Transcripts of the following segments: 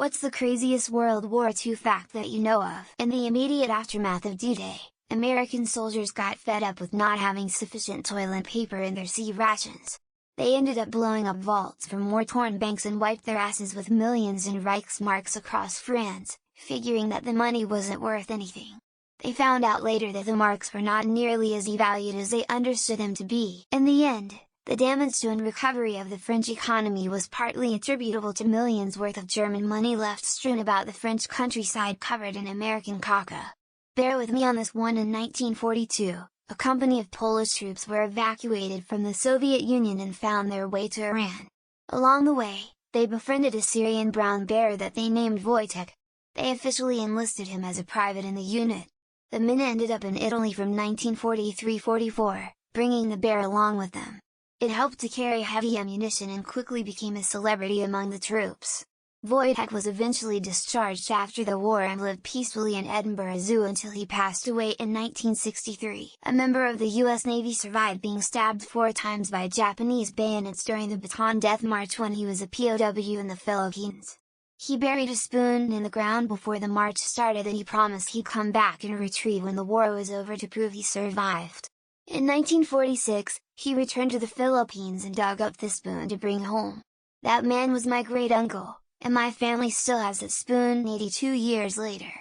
What's the craziest World War II fact that you know of? In the immediate aftermath of D-Day, American soldiers got fed up with not having sufficient toilet paper in their sea rations. They ended up blowing up vaults from war-torn banks and wiped their asses with millions in Reichsmarks across France, figuring that the money wasn't worth anything. They found out later that the marks were not nearly as devalued as they understood them to be. In the end, the damage to and recovery of the French economy was partly attributable to millions worth of German money left strewn about the French countryside covered in American caca. Bear with me on this one. In 1942, a company of Polish troops were evacuated from the Soviet Union and found their way to Iran. Along the way, they befriended a Syrian brown bear that they named Wojtek. They officially enlisted him as a private in the unit. The men ended up in Italy from 1943-44, bringing the bear along with them. It helped to carry heavy ammunition and quickly became a celebrity among the troops. Wojtek was eventually discharged after the war and lived peacefully in Edinburgh Zoo until he passed away in 1963. A member of the US Navy survived being stabbed 4 times by Japanese bayonets during the Bataan Death March when he was a POW in the Philippines. He buried a spoon in the ground before the march started and he promised he'd come back and retrieve when the war was over to prove he survived. In 1946, he returned to the Philippines and dug up the spoon to bring home. That man was my great-uncle, and my family still has that spoon 82 years later.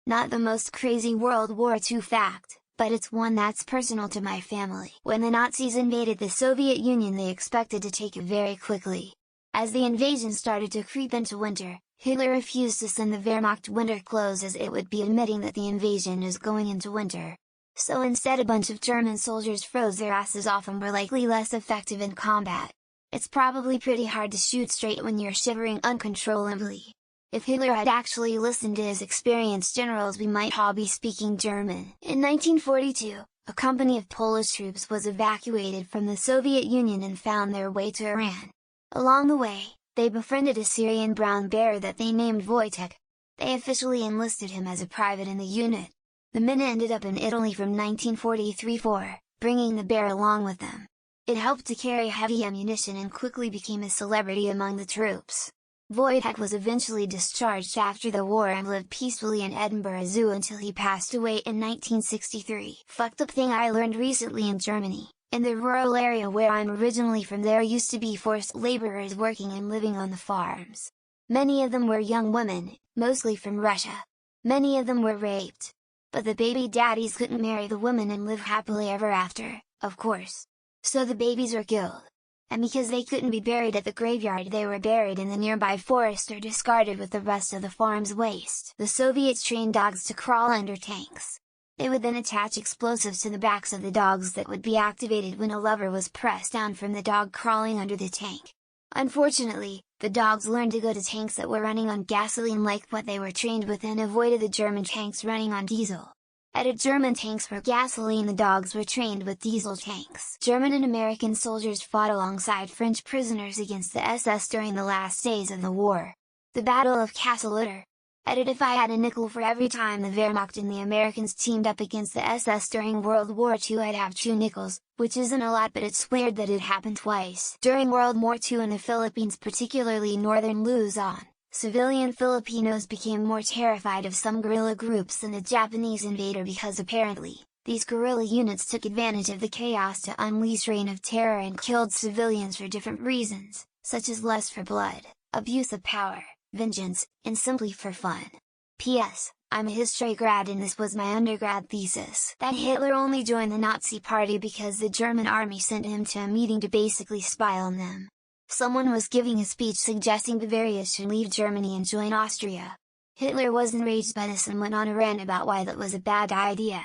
Not the most crazy World War II fact, but it's one that's personal to my family. When the Nazis invaded the Soviet Union, they expected to take it very quickly. As the invasion started to creep into winter, Hitler refused to send the Wehrmacht winter clothes as it would be admitting that the invasion is going into winter. So instead a bunch of German soldiers froze their asses off and were likely less effective in combat. It's probably pretty hard to shoot straight when you're shivering uncontrollably. If Hitler had actually listened to his experienced generals, we might all be speaking German. In 1942, a company of Polish troops was evacuated from the Soviet Union and found their way to Iran. Along the way, they befriended a Syrian brown bear that they named Wojtek. They officially enlisted him as a private in the unit. The men ended up in Italy from 1943-44, bringing the bear along with them. It helped to carry heavy ammunition and quickly became a celebrity among the troops. Wojtek was eventually discharged after the war and lived peacefully in Edinburgh Zoo until he passed away in 1963. Fucked up thing I learned recently: in Germany, in the rural area where I'm originally from, there used to be forced laborers working and living on the farms. Many of them were young women, mostly from Russia. Many of them were raped. But the baby daddies couldn't marry the women and live happily ever after, of course. So the babies were killed. And because they couldn't be buried at the graveyard, they were buried in the nearby forest or discarded with the rest of the farm's waste. The Soviets trained dogs to crawl under tanks. They would then attach explosives to the backs of the dogs that would be activated when a lever was pressed down from the dog crawling under the tank. Unfortunately, the dogs learned to go to tanks that were running on gasoline like what they were trained with and avoided the German tanks running on diesel. At German tanks were gasoline, the dogs were trained with diesel tanks. German and American soldiers fought alongside French prisoners against the SS during the last days of the war. The Battle of Kassel. If I had a nickel for every time the Wehrmacht and the Americans teamed up against the SS during World War II, I'd have 2 nickels, which isn't a lot, but it's weird that it happened twice. During World War II in the Philippines, particularly northern Luzon, civilian Filipinos became more terrified of some guerrilla groups than the Japanese invader because apparently, these guerrilla units took advantage of the chaos to unleash reign of terror and killed civilians for different reasons, such as lust for blood, abuse of power, vengeance, and simply for fun. P.S. I'm a history grad and this was my undergrad thesis. That Hitler only joined the Nazi party because the German army sent him to a meeting to basically spy on them. Someone was giving a speech suggesting Bavaria should leave Germany and join Austria. Hitler was enraged by this and went on a rant about why that was a bad idea.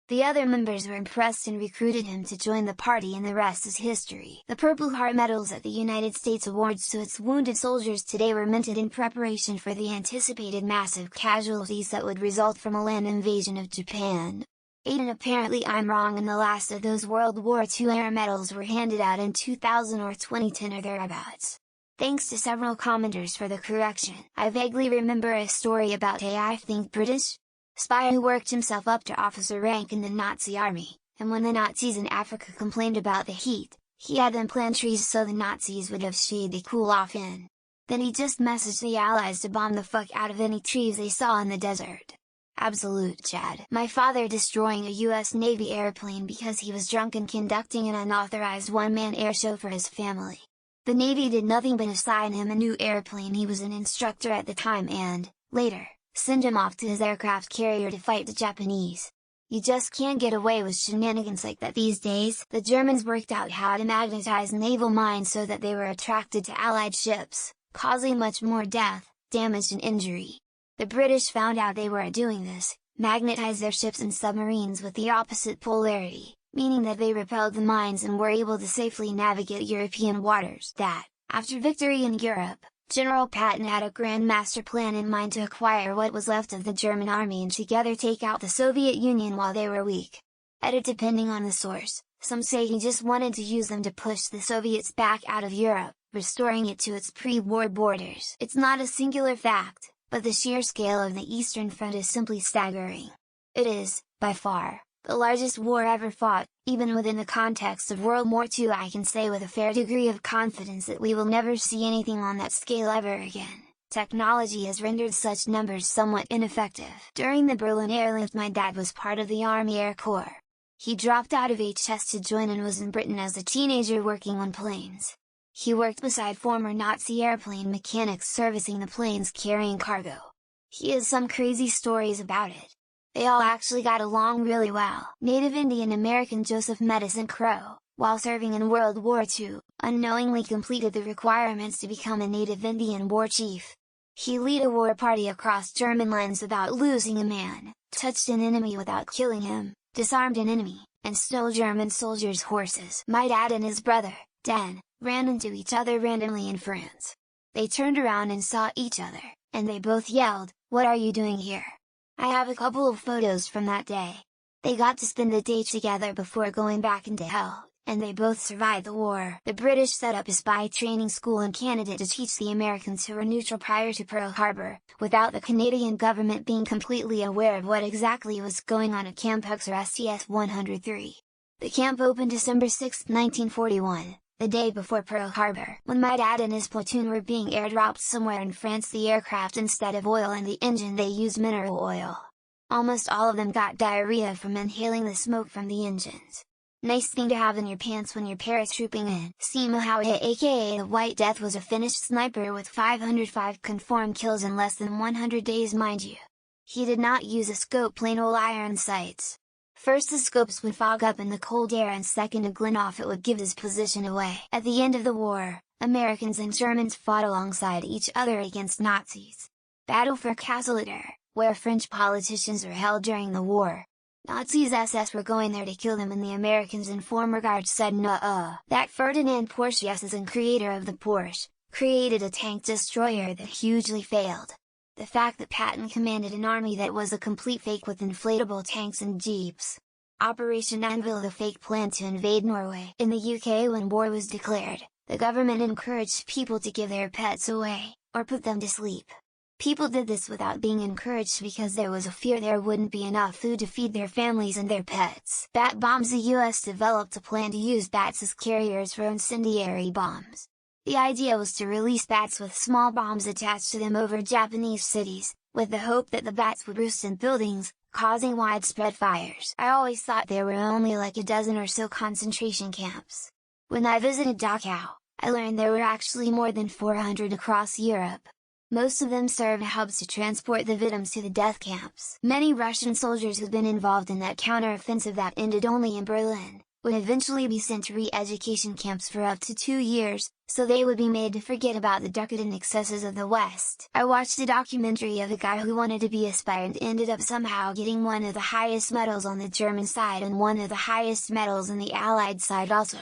The other members were impressed and recruited him to join the party, and the rest is history. The Purple Heart medals at the United States awards to its wounded soldiers today were minted in preparation for the anticipated massive casualties that would result from a land invasion of Japan. And apparently I'm wrong, and the last of those World War II era medals were handed out in 2000 or 2010 or thereabouts. Thanks to several commenters for the correction. I vaguely remember a story about a, I think, British spy who worked himself up to officer rank in the Nazi army, and when the Nazis in Africa complained about the heat, he had them plant trees so the Nazis would have shade to cool off in. Then he just messaged the Allies to bomb the fuck out of any trees they saw in the desert. Absolute Chad. My father destroying a US Navy airplane because he was drunk and conducting an unauthorized one-man air show for his family. The Navy did nothing but assign him a new airplane. He was an instructor at the time and, later, send him off to his aircraft carrier to fight the Japanese. You just can't get away with shenanigans like that these days. The Germans worked out how to magnetize naval mines so that they were attracted to Allied ships, causing much more death, damage and injury. The British found out they were doing this, magnetized their ships and submarines with the opposite polarity, meaning that they repelled the mines and were able to safely navigate European waters. That, after victory in Europe, General Patton had a grand master plan in mind to acquire what was left of the German army and together take out the Soviet Union while they were weak. Edit depending on the source, some say he just wanted to use them to push the Soviets back out of Europe, restoring it to its pre-war borders. It's not a singular fact, but the sheer scale of the Eastern Front is simply staggering. It is, by far, the largest war ever fought. Even within the context of World War II, I can say with a fair degree of confidence that we will never see anything on that scale ever again. Technology has rendered such numbers somewhat ineffective. During the Berlin airlift, my dad was part of the Army Air Corps. He dropped out of HS to join and was in Britain as a teenager working on planes. He worked beside former Nazi airplane mechanics servicing the planes carrying cargo. He has some crazy stories about it. They all actually got along really well. Native Indian American Joseph Medicine Crow, while serving in World War II, unknowingly completed the requirements to become a Native Indian war chief. He led a war party across German lines without losing a man, touched an enemy without killing him, disarmed an enemy, and stole German soldiers' horses. My dad and his brother, Dan, ran into each other randomly in France. They turned around and saw each other, and they both yelled, "What are you doing here?" I have a couple of photos from that day. They got to spend the day together before going back into hell, and they both survived the war. The British set up a spy training school in Canada to teach the Americans who were neutral prior to Pearl Harbor, without the Canadian government being completely aware of what exactly was going on at Camp X or STS-103. The camp opened December 6, 1941. The day before Pearl Harbor. When my dad and his platoon were being airdropped somewhere in France, the aircraft, instead of oil in the engine, they used mineral oil. Almost all of them got diarrhea from inhaling the smoke from the engines. Nice thing to have in your pants when you're paratrooping in. Sima Hauhe, aka the White Death, was a Finnish sniper with 505 confirmed kills in less than 100 days, mind you. He did not use a scope, plain old iron sights. First the scopes would fog up in the cold air, and second a glint off it would give his position away. At the end of the war, Americans and Germans fought alongside each other against Nazis. Battle for Kasteleder, where French politicians were held during the war. Nazis' SS were going there to kill them, and the Americans in former guards said nuh-uh. That Ferdinand Porsche, yes, and creator of the Porsche, created a tank destroyer that hugely failed. The fact that Patton commanded an army that was a complete fake with inflatable tanks and jeeps. Operation Anvil, the fake plan to invade Norway. In the UK, when war was declared, the government encouraged people to give their pets away, or put them to sleep. People did this without being encouraged because there was a fear there wouldn't be enough food to feed their families and their pets. Bat bombs. The US developed a plan to use bats as carriers for incendiary bombs. The idea was to release bats with small bombs attached to them over Japanese cities, with the hope that the bats would roost in buildings, causing widespread fires. I always thought there were only like a dozen or so concentration camps. When I visited Dachau, I learned there were actually more than 400 across Europe. Most of them served hubs to transport the victims to the death camps. Many Russian soldiers who'd been involved in that counter-offensive that ended only in Berlin, would eventually be sent to re-education camps for up to 2 years, so they would be made to forget about the decadent excesses of the West. I watched a documentary of a guy who wanted to be a spy and ended up somehow getting one of the highest medals on the German side and one of the highest medals on the Allied side also.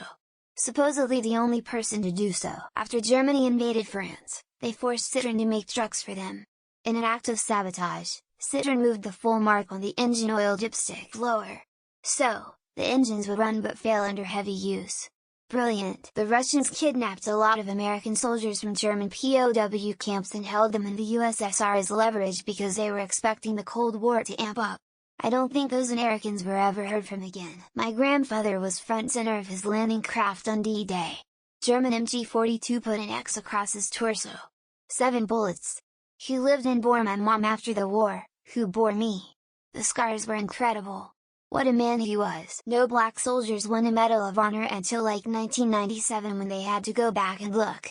Supposedly the only person to do so. After Germany invaded France, they forced Citroën to make trucks for them. In an act of sabotage, Citroën moved the full mark on the engine oil dipstick lower. So, the engines would run but fail under heavy use. Brilliant! The Russians kidnapped a lot of American soldiers from German POW camps and held them in the USSR as leverage because they were expecting the Cold War to amp up. I don't think those Americans were ever heard from again. My grandfather was front center of his landing craft on D-Day. German MG-42 put an X across his torso. 7 bullets. Who lived and bore my mom after the war, who bore me. The scars were incredible. What a man he was. No black soldiers won a Medal of Honor until like 1997 when they had to go back and look.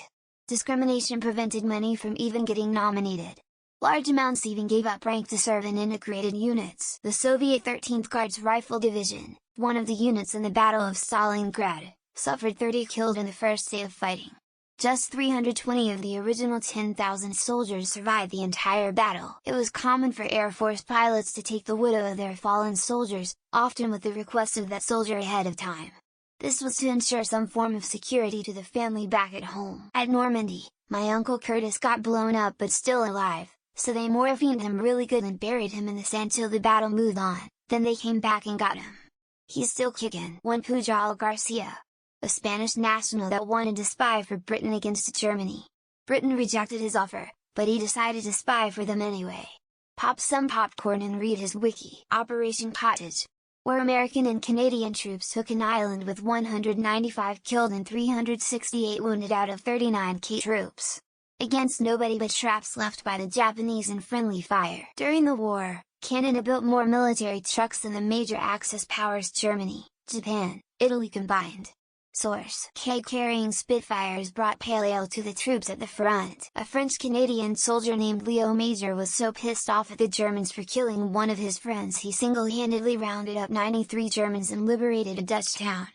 Discrimination prevented many from even getting nominated. Large amounts even gave up rank to serve in integrated units. The Soviet 13th Guards Rifle Division, one of the units in the Battle of Stalingrad, suffered 30 killed in the first day of fighting. Just 320 of the original 10,000 soldiers survived the entire battle. It was common for Air Force pilots to take the widow of their fallen soldiers, often with the request of that soldier ahead of time. This was to ensure some form of security to the family back at home. At Normandy, my uncle Curtis got blown up but still alive, so they morphined him really good and buried him in the sand till the battle moved on, then they came back and got him. He's still kicking. One Pujol Garcia, a Spanish national that wanted to spy for Britain against Germany. Britain rejected his offer, but he decided to spy for them anyway. Pop some popcorn and read his wiki. Operation Cottage, where American and Canadian troops took an island with 195 killed and 368 wounded out of 39k troops. Against nobody but traps left by the Japanese and friendly fire. During the war, Canada built more military trucks than the major Axis powers Germany, Japan, Italy combined. Source: K-carrying Spitfires brought pale ale to the troops at the front. A French-Canadian soldier named Leo Major was so pissed off at the Germans for killing one of his friends he single-handedly rounded up 93 Germans and liberated a Dutch town.